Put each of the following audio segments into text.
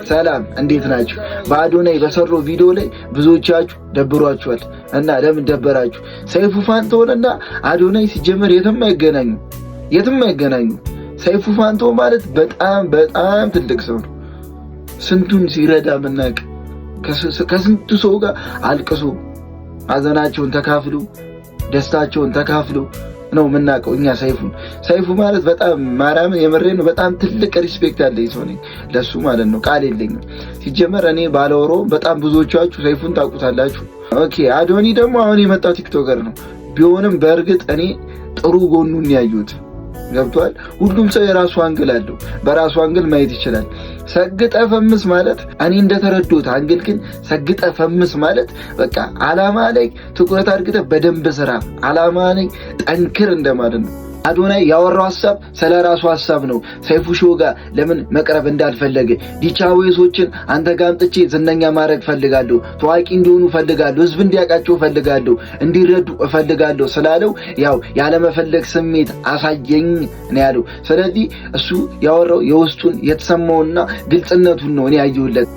ሰላም እንዴት ናችሁ? በአዶናይ በሰራው ቪዲዮ ላይ ብዙዎቻችሁ ደብሯችኋል እና ለምን ደበራችሁ? ሰይፉ ፋንታሁንና አዶናይ ሲጀመር የትም አይገናኙ። ሰይፉ ፋንታሁን ማለት በጣም ትልቅ ሰው ነው። ስንቱን ሲረዳ ምናቅ ከስንቱ ሰው ጋር አልቅሶ ሀዘናቸውን ተካፍሎ ደስታቸውን ተካፍሎ ነው ምናቀው እኛ ሰይፉ ማለት በጣም ማርያምን የምሬን ነው። በጣም ትልቅ ሪስፔክት ያለኝ ሰው ነኝ ለሱ ማለት ነው። ቃል የለኝም ሲጀመር። እኔ ባለወሮ በጣም ብዙዎቻችሁ ሰይፉን ታውቁታላችሁ። ኦኬ አዶኒ ደግሞ አሁን የመጣው ቲክቶከር ነው ቢሆንም በእርግጥ እኔ ጥሩ ጎኑን ያዩት ገብቷል። ሁሉም ሰው የራሱ አንግል አለው፣ በራሱ አንግል ማየት ይችላል። ሰግጠ ፈምስ ማለት እኔ እንደተረዶት አንግል ግን ሰግጠ ፈምስ ማለት በቃ አላማ ላይ ትኩረት አድርገህ በደንብ ስራ፣ አላማ ላይ ጠንክር እንደማለት ነው። አዶናይ ያወራው ሐሳብ ስለራሱ ሐሳብ ነው። ሰይፉ ሾው ጋር ለምን መቅረብ እንዳልፈለገ ዲቻዌሶችን አንተ ጋር አምጥቼ ዝነኛ ማድረግ ፈልጋለሁ፣ ታዋቂ እንዲሆኑ ፈልጋለሁ፣ ህዝብ እንዲያውቃቸው ፈልጋለሁ፣ እንዲረዱ ፈልጋለሁ ስላለው ያው ያለመፈለግ ስሜት አሳየኝ ነው ያለው። ስለዚህ እሱ ያወራው የውስጡን የተሰማውና ግልጽነቱን ነው እኔ ያየሁለት።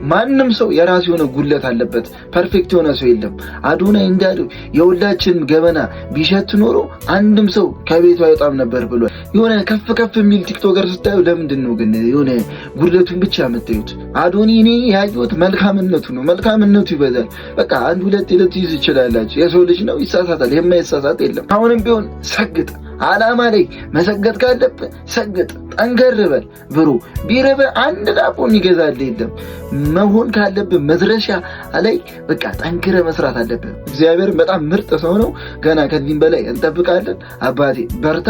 ማንም ሰው የራሱ የሆነ ጉድለት አለበት። ፐርፌክት የሆነ ሰው የለም። አዶናይ እንዳለው የሁላችንም ገበና ቢሸት ኖሮ አንድም ሰው ከቤቱ አይወጣም ነበር ብሏል። የሆነ ከፍ የሚል ቲክቶከር ስታዩ ለምንድን ነው ግን የሆነ ጉድለቱን ብቻ የምታዩት? አዶኒ እኔ ያየሁት መልካምነቱ ነው። መልካምነቱ ይበዛል። በቃ አንድ ሁለት ይይዝ ይችላላችሁ። የሰው ልጅ ነው፣ ይሳሳታል። የማይሳሳት የለም። አሁንም ቢሆን ሰግጥ፣ አላማ ላይ መሰገጥ ካለብህ ሰግጥ፣ ጠንከር በል ብሩ። ቢረበ አንድ ዳቦ የሚገዛልህ የለም። መሆን ካለብህ መድረሻ ላይ በቃ ጠንክረ መስራት አለብህ። እግዚአብሔር በጣም ምርጥ ሰው ነው። ገና ከዚህም በላይ እንጠብቃለን። አባቴ በርታ።